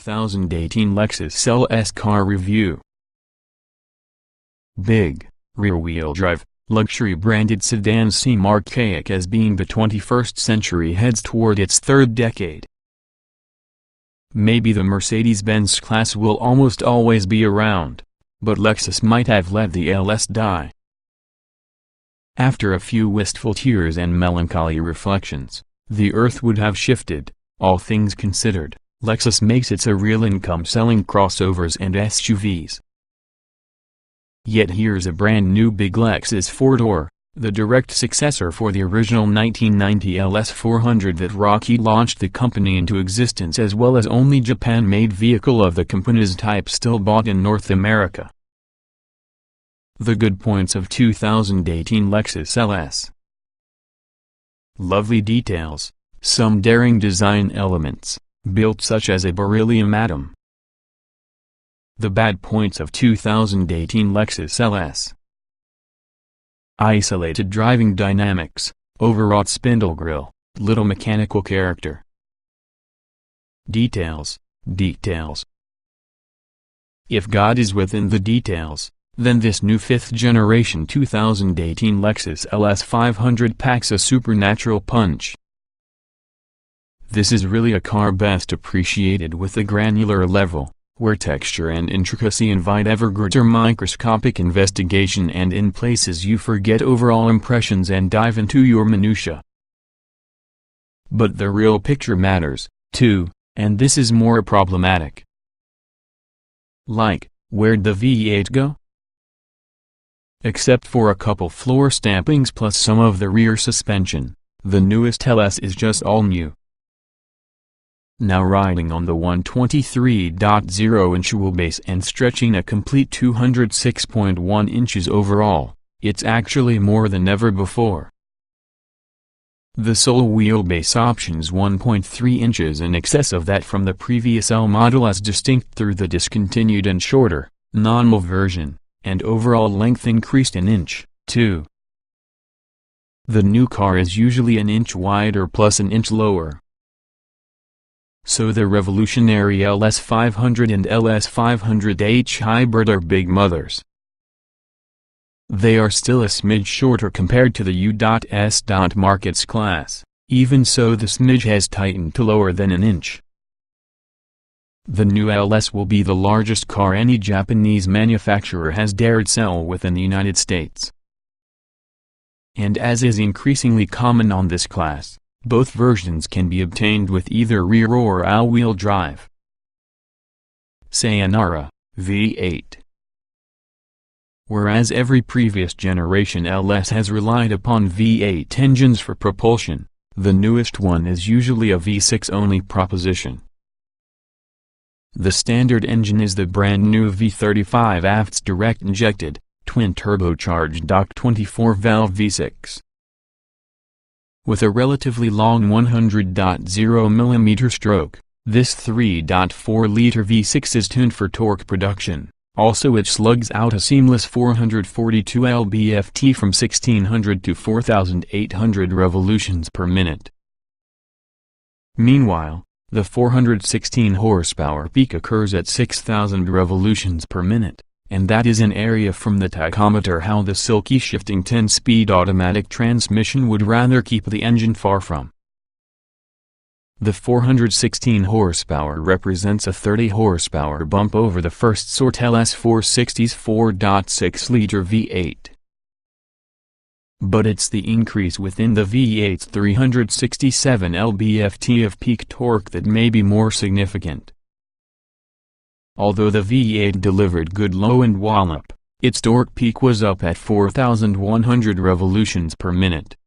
2018 Lexus LS car review. Big, rear-wheel drive, luxury-branded sedans seem archaic as being the 21st century heads toward its third decade. Maybe the Mercedes-Benz class will almost always be around, but Lexus might have let the LS die. After a few wistful tears and melancholy reflections, the earth would have shifted. All things considered, Lexus makes its a real income selling crossovers and SUVs. Yet here's a brand new big Lexus 4-door, the direct successor for the original 1990 LS 400 that Rocky launched the company into existence, as well as only Japan-made vehicle of the company's type still bought in North America. The good points of 2018 Lexus LS. Lovely details, some daring design elements, built such as a beryllium atom. The bad points of 2018 Lexus LS. Isolated driving dynamics, overwrought spindle grille, little mechanical character. Details. If God is within the details, then this new 5th generation 2018 Lexus LS 500 packs a supernatural punch. This is really a car best appreciated with the granular level, where texture and intricacy invite ever greater microscopic investigation, and in places you forget overall impressions and dive into your minutiae. But the real picture matters, too, and this is more problematic. Like, where'd the V8 go? Except for a couple floor stampings plus some of the rear suspension, the newest LS is just all new. Now riding on the 123.0-inch wheelbase and stretching a complete 206.1 inches overall, it's actually more than ever before. The sole wheelbase options 1.3 inches in excess of that from the previous L model, as distinct through the discontinued and shorter, normal version, and overall length increased an inch, too. The new car is usually an inch wider plus an inch lower. So the revolutionary LS 500 and LS 500h hybrid are big mothers. They are still a smidge shorter compared to the U.S. Marque's class, even so the smidge has tightened to lower than an inch. The new LS will be the largest car any Japanese manufacturer has dared sell within the United States. And as is increasingly common on this class, both versions can be obtained with either rear or all-wheel drive. Sayonara, V8. Whereas every previous generation LS has relied upon V8 engines for propulsion, the newest one is usually a V6 only proposition. The standard engine is the brand new V35A-FTS direct-injected, twin-turbocharged 24-valve V6. With a relatively long 100.0 mm stroke, this 3.4-liter V6 is tuned for torque production. Also it slugs out a seamless 442 lb-ft from 1600 to 4800 revolutions per minute. Meanwhile, the 416 horsepower peak occurs at 6000 revolutions per minute, and that is an area from the tachometer how the silky shifting 10-speed automatic transmission would rather keep the engine far from. The 416 horsepower represents a 30 horsepower bump over the first sort LS 460's 4.6-liter V8. But it's the increase within the V8's 367 lb-ft of peak torque that may be more significant. Although the V8 delivered good low-end wallop, its torque peak was up at 4100 revolutions per minute.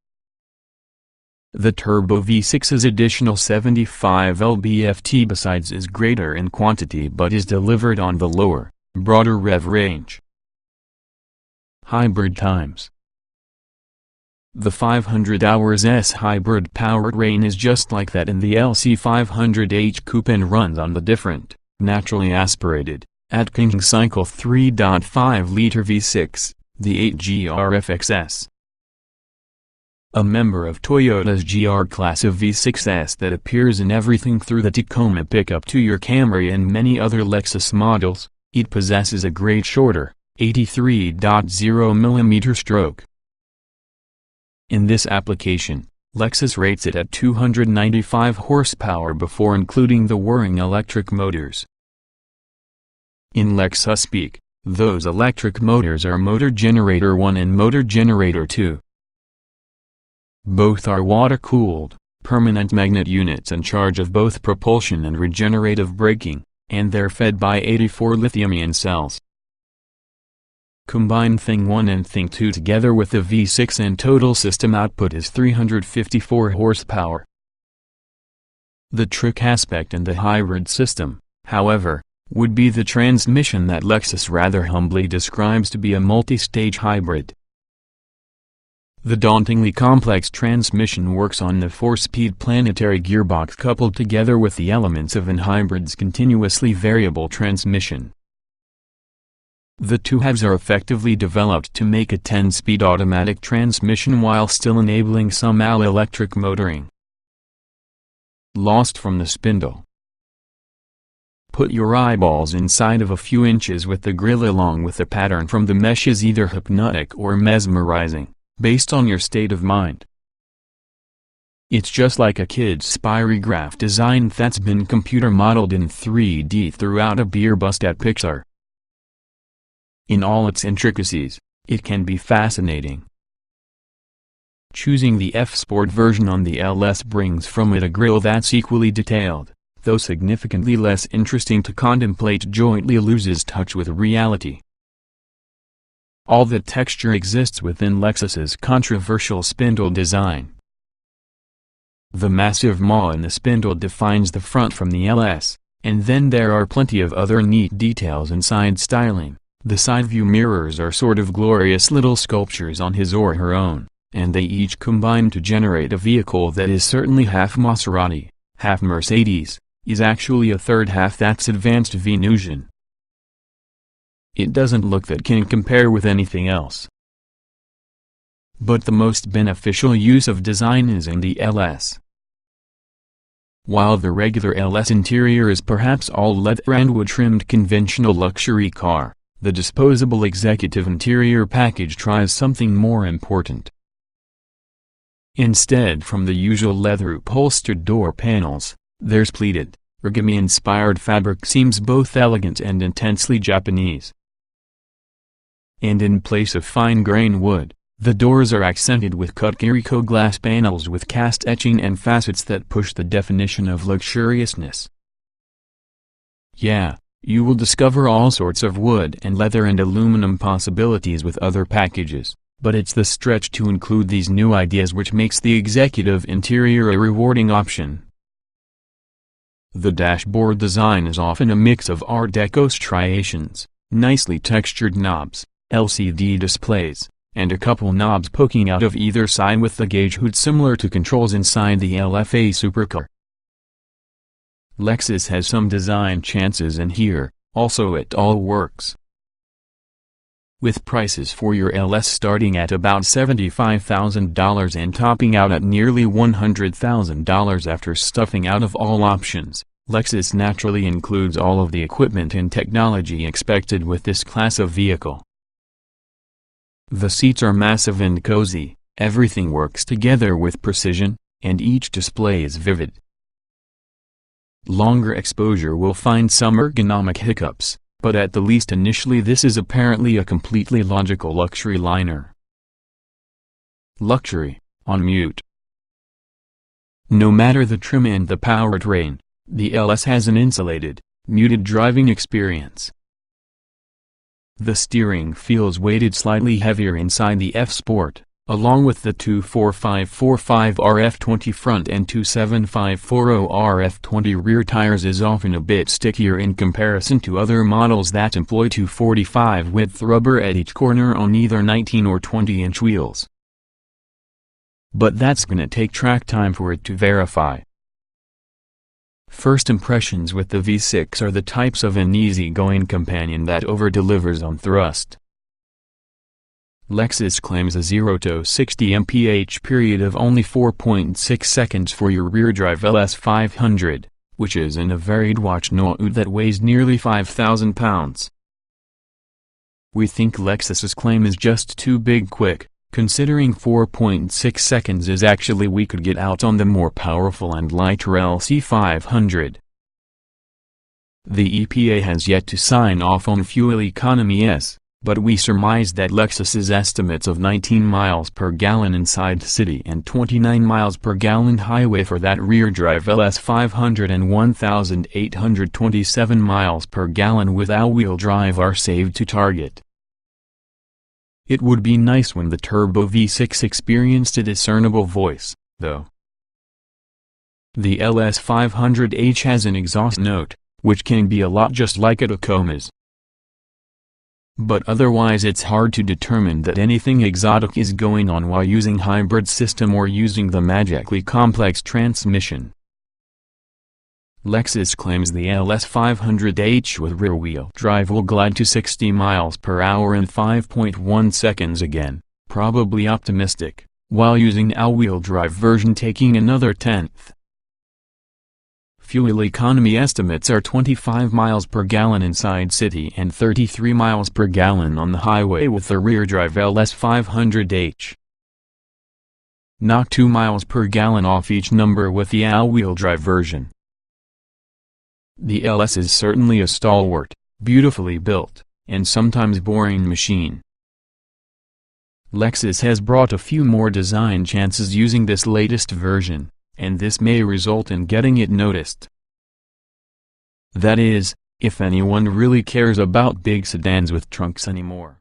The turbo V6's additional 75 lb-ft besides is greater in quantity but is delivered on the lower, broader rev range. Hybrid times. The 500 hours S hybrid powertrain is just like that in the LC 500h coupe and runs on the different, naturally aspirated, at-king cycle 3.5-liter V6, the 8GR FXS. a member of Toyota's GR class of V6s that appears in everything through the Tacoma pickup to your Camry and many other Lexus models. It possesses a great shorter, 83.0mm stroke. In this application, Lexus rates it at 295 horsepower before including the whirring electric motors. In Lexus speak, those electric motors are Motor Generator 1 and Motor Generator 2. Both are water-cooled, permanent magnet units in charge of both propulsion and regenerative braking, and they're fed by 84 lithium-ion cells. Combine Thing 1 and Thing 2 together with the V6 and total system output is 354 horsepower. The trick aspect in the hybrid system, however, would be the transmission that Lexus rather humbly describes to be a multi-stage hybrid. The dauntingly complex transmission works on the 4-speed planetary gearbox coupled together with the elements of an hybrid's continuously variable transmission. The two halves are effectively developed to make a 10-speed automatic transmission while still enabling some all-electric motoring. Lost from the spindle. Put your eyeballs inside of a few inches with the grill along with the pattern from the mesh is either hypnotic or mesmerizing, based on your state of mind. It's just like a kid's spirograph design that's been computer modeled in 3D throughout a beer bust at Pixar. In all its intricacies, it can be fascinating. Choosing the F-Sport version on the LS brings from it a grille that's equally detailed, though significantly less interesting to contemplate. Jointly loses touch with reality. All the texture exists within Lexus's controversial spindle design. The massive maw in the spindle defines the front from the LS, and then there are plenty of other neat details and side styling. The side view mirrors are sort of glorious little sculptures on his or her own, and they each combine to generate a vehicle that is certainly half Maserati, half Mercedes, is actually a third half that's advanced Venusian. It doesn't look that can compare with anything else. But the most beneficial use of design is in the LS. While the regular LS interior is perhaps all leather and wood-trimmed conventional luxury car, the disposable executive interior package tries something more important. Instead from the usual leather upholstered door panels, there's pleated, origami-inspired fabric seems both elegant and intensely Japanese. And in place of fine-grain wood, the doors are accented with cut Kiriko glass panels with cast etching and facets that push the definition of luxuriousness. Yeah, you will discover all sorts of wood and leather and aluminum possibilities with other packages, but it's the stretch to include these new ideas which makes the executive interior a rewarding option. The dashboard design is often a mix of Art Deco striations, nicely textured knobs, LCD displays, and a couple knobs poking out of either side with the gauge hood similar to controls inside the LFA supercar. Lexus has some design chances and here, also it all works. With prices for your LS starting at about $75,000 and topping out at nearly $100,000 after stuffing out of all options, Lexus naturally includes all of the equipment and technology expected with this class of vehicle. The seats are massive and cozy, everything works together with precision, and each display is vivid. Longer exposure will find some ergonomic hiccups, but at the least initially this is apparently a completely logical luxury liner. Luxury, on mute. No matter the trim and the powertrain, the LS has an insulated, muted driving experience. The steering feels weighted slightly heavier inside the F-Sport, along with the 24545 RF20 front and 27540 RF20 rear tires is often a bit stickier in comparison to other models that employ 245 width rubber at each corner on either 19 or 20-inch wheels. But that's gonna take track time for it to verify. First impressions with the V6 are the types of an easygoing companion that over-delivers on thrust. Lexus claims a 0 to 60 mph period of only 4.6 seconds for your rear-drive LS 500, which is in a varied watch note that weighs nearly 5,000 pounds. We think Lexus's claim is just too big quick, considering 4.6 seconds is actually we could get out on the more powerful and lighter LC 500. The EPA has yet to sign off on fuel economy, but we surmise that Lexus's estimates of 19 miles per gallon inside city and 29 miles per gallon highway for that rear-drive LS 500 and 1,827 miles per gallon with all-wheel drive are saved to target. It would be nice when the turbo V6 experienced a discernible voice, though. The LS 500H has an exhaust note, which can be a lot just like a Tacoma's. But otherwise it's hard to determine that anything exotic is going on while using hybrid system or using the magically complex transmission. Lexus claims the LS 500H with rear-wheel drive will glide to 60 miles per hour in 5.1 seconds again, probably optimistic, while using all-wheel drive version taking another tenth. Fuel economy estimates are 25 miles per gallon inside city and 33 miles per gallon on the highway with the rear-drive LS 500H. Knock 2 miles per gallon off each number with the all-wheel drive version. The LS is certainly a stalwart, beautifully built, and sometimes boring machine. Lexus has brought a few more design chances using this latest version, and this may result in getting it noticed. That is, if anyone really cares about big sedans with trunks anymore.